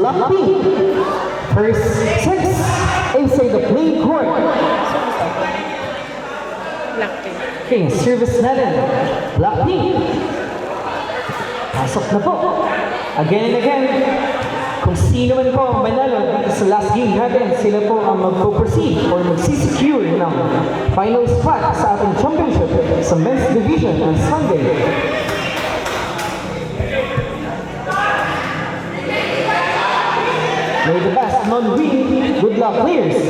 Blackpink. First 6 inside the playing court. Blackpink. Okay, service natin. Blackpink. Pasok na po. Again and again. Kung sino man po ang manalo dito sa last game natin, sila po ang magpo-proceed or magsisecure ng final spot sa ating championship sa men's division on Sunday. May the best non-win. Good luck, players.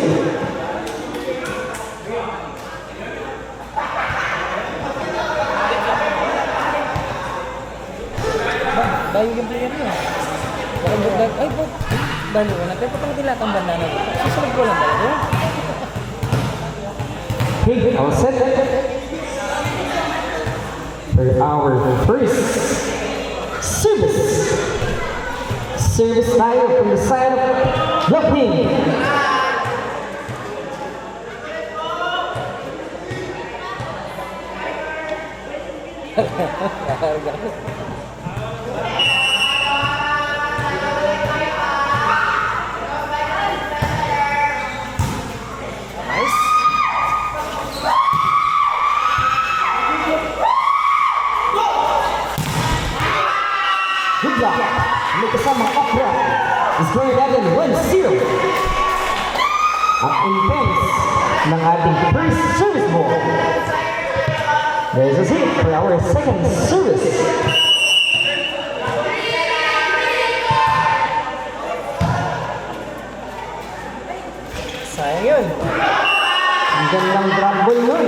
Bayo yung player niya. Ay po, balo na. Pero patang tilatang banda na. Susunod ko lang talaga. Okay, all set. For our first service. Service tayo from the side of Blackpink. Good luck. May kasamang opera. Score natin 1-0. Ang intense ng ating first service ball. There's a hit for our second service. Sayang yun. Ang gandang drop ball nun.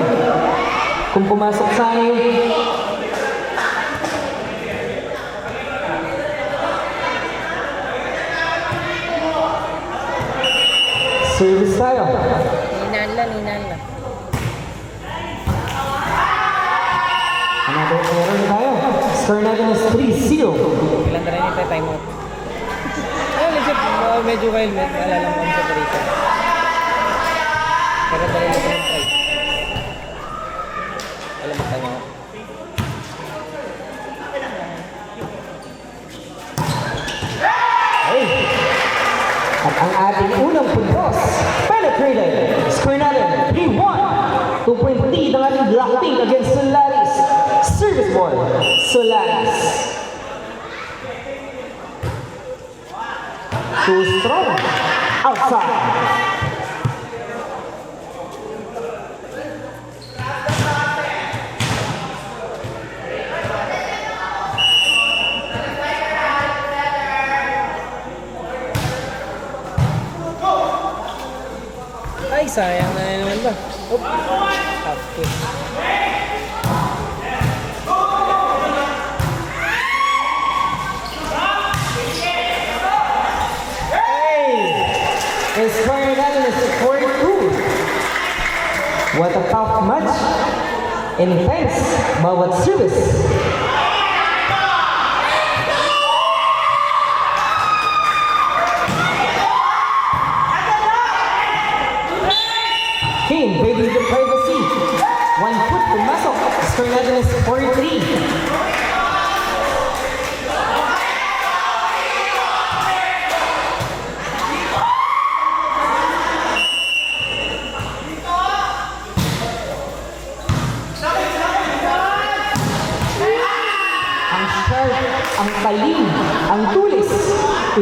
Kung pumasok sana yung service tayo. Ninala. Another error tayo. Score natin is 3-0. Ilan na rin yung time out. Ay, legit. Medyo wild. Naalala ko sa Parisa. Pero dali na ito yung try. Alam mo time out. Hey! At ang ating unang puntos, penetrated. Score natin, 3-1. 2-point lead ang ating Blackpink against Solaris. Service ball, Solaris. Too strong. Outside. Ay, sayang na naman ba? Oop. Okay. And scoring natin is 4-2. What a tough match. Intense. Bawat service. Okay, invading the privacy. 1 foot pumasok. Scoring natin is 4-3. Ang talim, ang tulis.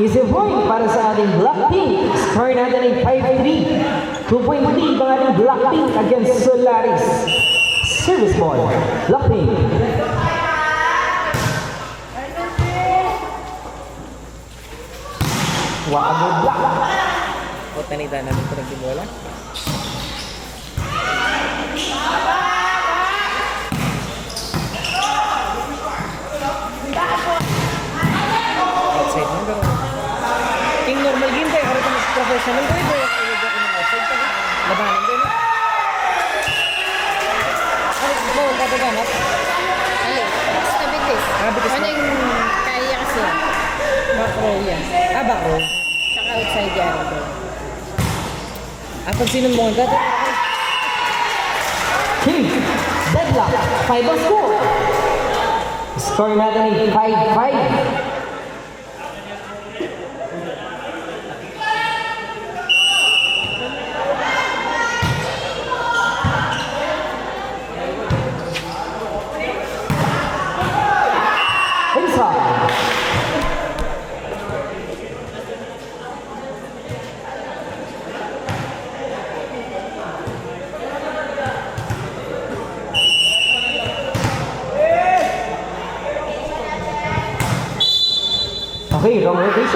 Easy point para sa ating Blackpink. Score natin ay 5-3. 2-point lead ang ating Blackpink against Solaris. Service ball, Blackpink. Wakago block. O, tanita namin ito nagtibola. Outside mo, pero king normal game tayo. Karito mas professional tayo. Pero i-wag ako ng outside tayo. Labanan tayo. Ano, ikaw, kataganap? Ano? Stabilis. Bitis Ano na. yung kaya kasi? Back row yan. Back row. Tsaka outside yan. Pag sinong mo agad, King, deadlock, 5 ang score. Score natin ay 5-5.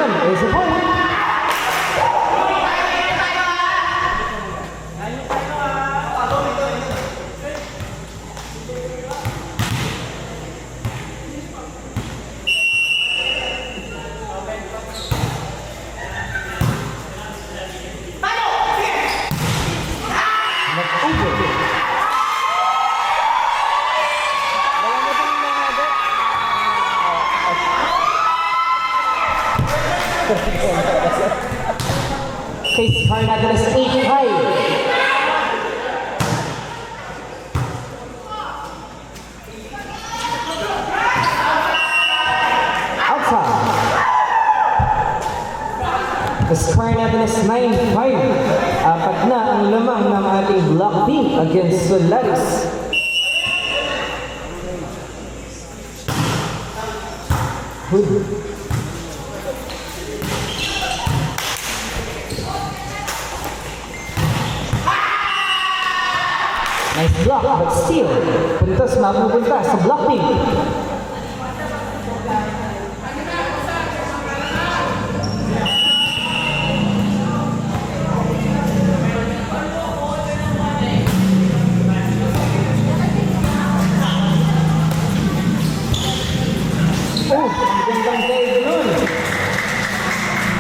position is a point. Not over. Wala mo pang mga agad. Case card natin is 8-5. Outside. The score natin is 9-5. Apat na ang lamang ng ating Black Team against Solaris. Nice block, but still, puntos mapupunta sa Black Team. Oh, ang gandang dive nun.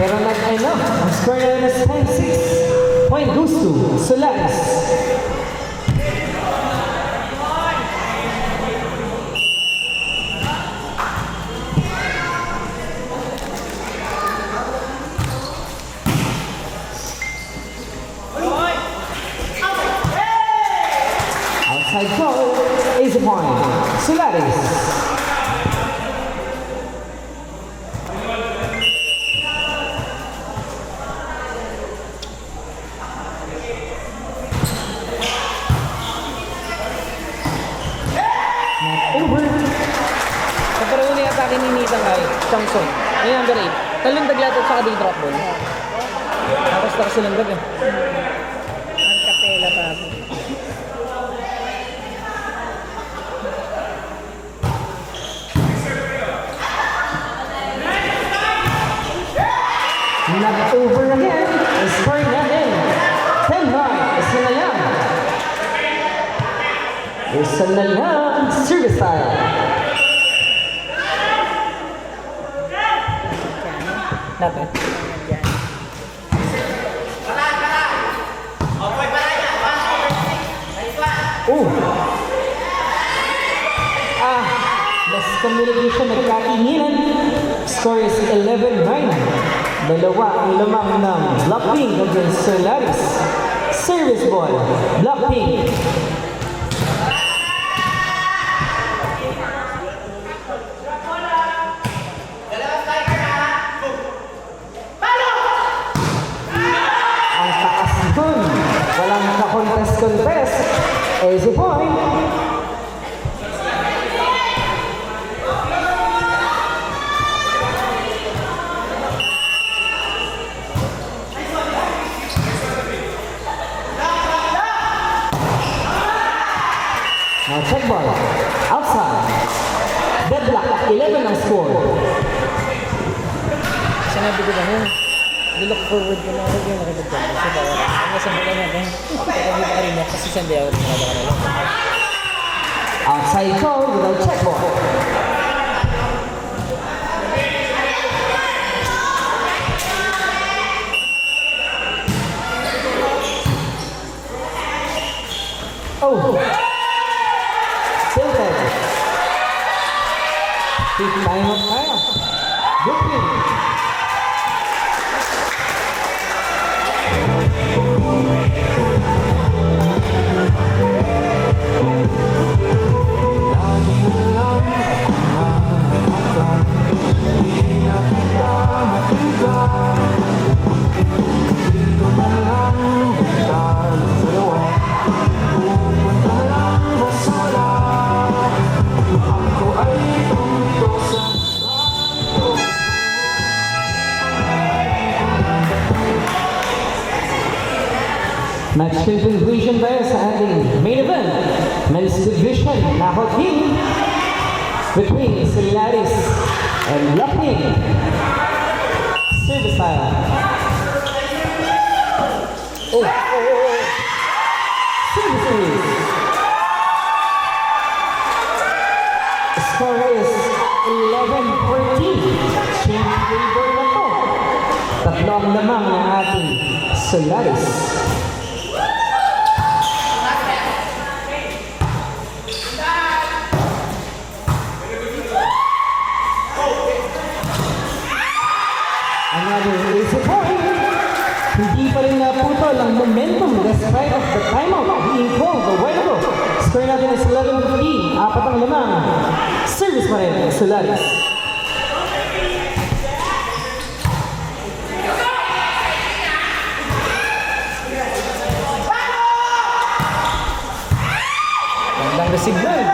Pero not-enough. Ang score na is 10-6. Point goes to Solaris. Outside goal is a point. Solaris. Over. Sa pareho na yung atake ni Nathan ay Changson. Yung number 8. Talong daglat at saka di drop ball. Tapos na silang dag eh. Ang kapela pa ako. Not over again. Score natin. 10-9. Isa na yan. Isa na yan. Service style. Natin. Yan. Oh. Miscommunication, nagkainginan. Score is 11-9. Dalawa ang lamang ng Black Pink against Solaris. Service ball. Black Pink. Ang taas dun. Walang ka-contest-contest. Easy point. Now check ball. Outside. Deadlock. 11 ang score. Sinabi ko ba yun? Look forward ko na ako yung nakipagdaan. Kasi bawal. Ang nasang bulan natin. Kaya hindi pa rin niya. Kasi sandi ako rin nakada ka na lang. Outside goal without check ball. Oh. Tilted. Big time of fire. Good win. Match conclusion tayo sa ating main event. Men's Division Knockout Game between Solaris and Black Pink. Service style. Oh! Service ace. Score is 11-14. Change favor na to. Tatlo ang lamang ng ating Solaris. Another easy point. Hindi pa rin naputol ang momentum despite of the timeout being called a while ago. Score natin is 11-15. Apat ang lamang. Service pa rin, Solaris. Magandang receive doon.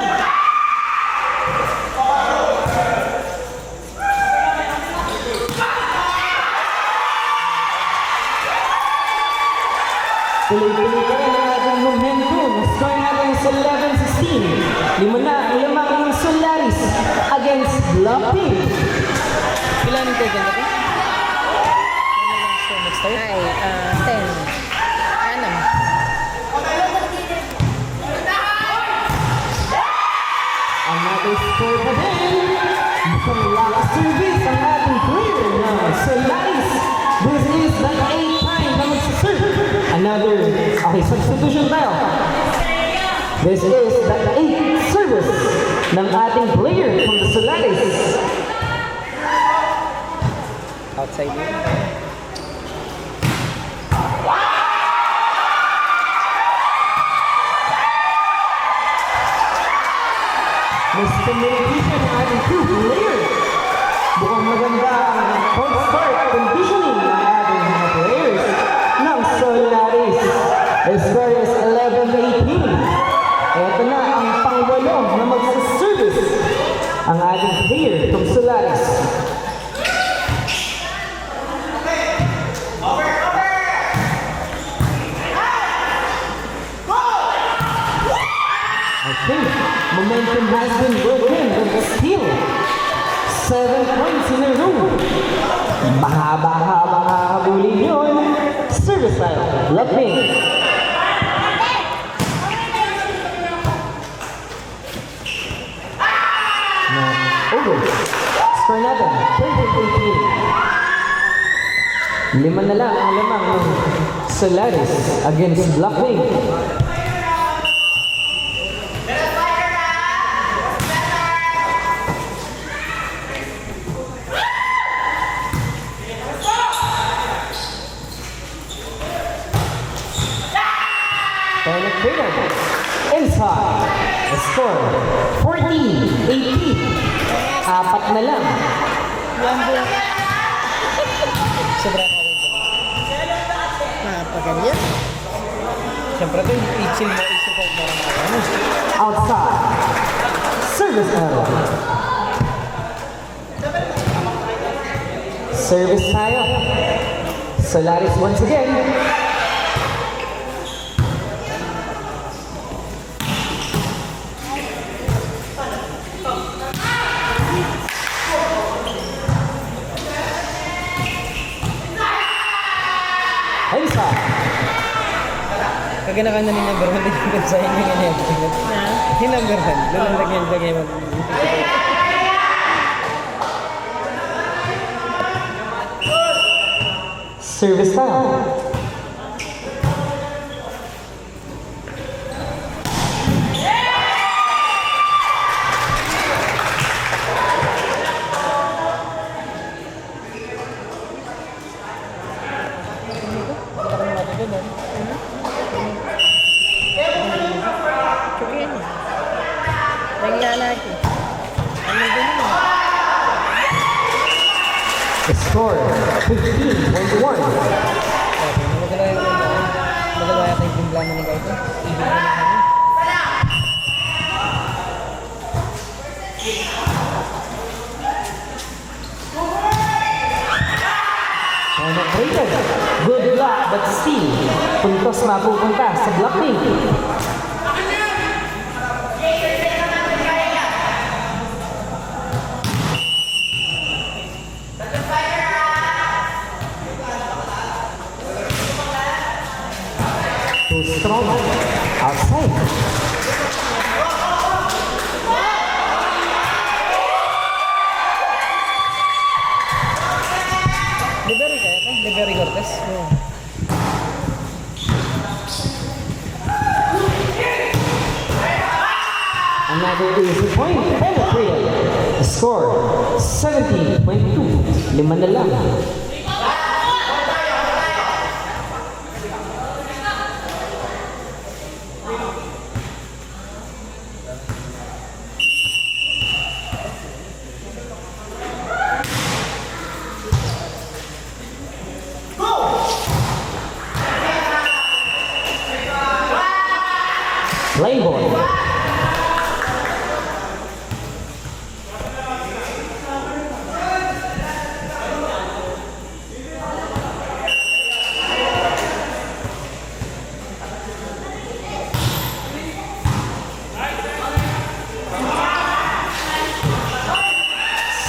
Tuloy-tuloy pa rin ang ating momentum. Score natin is 11-16. Lima na ang lamang ng Solaris against Blackpink. Ilan yung taken natin? So, next time? Ay, 10. Ano? Another score pa din. Mukhang lakas service ang ating player ng Solaris. This is the 8th time na magsaserve. Another, okay, substitution tayo. This is the 8th service ng ating player from the Solaris. Outside yun. Miscommunication ng ating two players. Mukhang maganda ang court start conditioning ng ating mga players ng Solaris. The score is 11-18. Ito na ang pangwalo na magsaservice ang ating player from Solaris. I think momentum has been broken with the steal. 7 points in a row. Mahaba-haba hahabulin yun. Service style, Blackpink. Na over. Score natin, 20-18. Lima na lang ang lamang ng Solaris against Blackpink. Penetrated inside. The score 14-18. Apat na lang. Sobrang okay. Napaganyan. Siyempre ito yung pitching mo isip ko marami. Outside. Service error. Service tayo. Solaris once again. Inside. Kaganakan na ni number 1 din sa inyo ganyan. Yung number 1, doon lang lagyan mag... Service time. Chugin. Lagyan natin. Ano ba yun? The score 15-21. Magalawa yata yung timpla mo ni Kaito. Ibig na lang kami. Penetrated. Good luck but still puntos mapupunta sa Blackpink. too strong. Outside. Libery kaya ito? Libery Cortez? Oo. Another easy point. Penetrated. The score, 17-22. Lima na lang. Lane ball.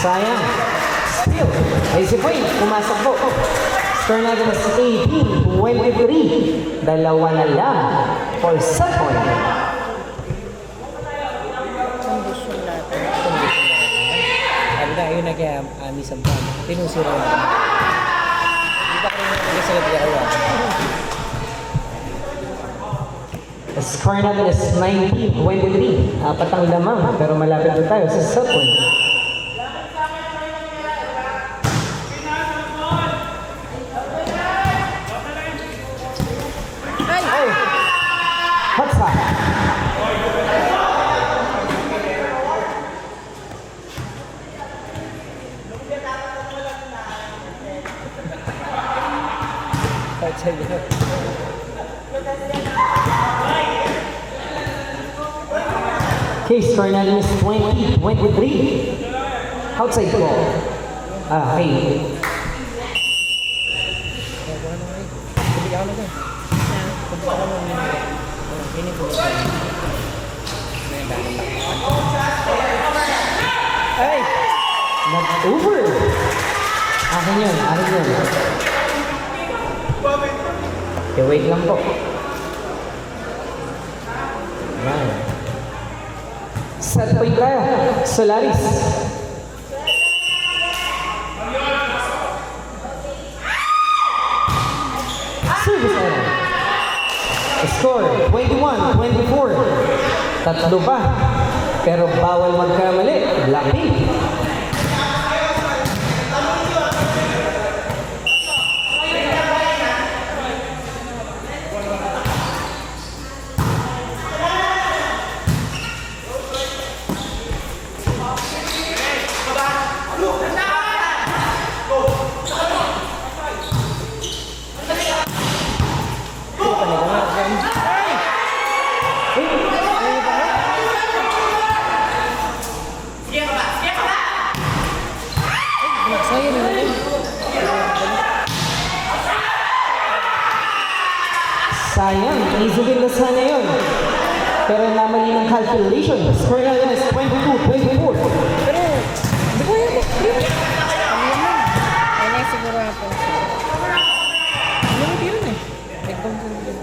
Sayang. Still, easy point. Pumasok po. Score natin is 18-23. Dalawa na lang for set point. Kondisyon natin. Sabi na, yun na kaya Ami Sampan. Tinusiro na. Hindi pa rin yung sa labi ako. The score natin is 19-23. Apat ang lamang, pero malapit na tayo sa set point. Ay! Hot shot. Outside yun. Okay, score natin is 20-23. Outside ball. Okay. Tubig ako na ito. Tubig ako na. Pinig ko. Ay! Nag-over. Akin yun, akin yun. Okay, wait lang po. Yan. Set point tayo. Solaris. Service error. Score, 21-24. Tatlo pa. Pero bawal magkamali. Blackpink. Sayang na natin. Sayang, easy win na sana yun. Pero namali ng calculation. Score natin is 22-24. Pero, hindi ko yan. Ay, na siguro ako. Ano yun eh? Nag-bound ko nila.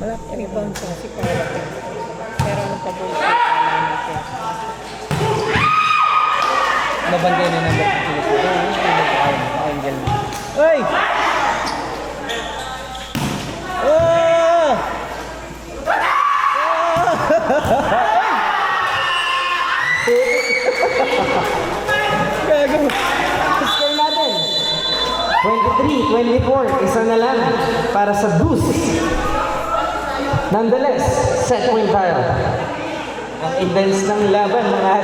Wala pa rebound ko kasi parating. Pero ano pa bullshit alam natin. Nabantay na number 2. Angel. Ay! Oh! Gago. Score natin. 23-24. Isa na lang para sa boost. Nonetheless, set point tayo. Ang intense ng laban mga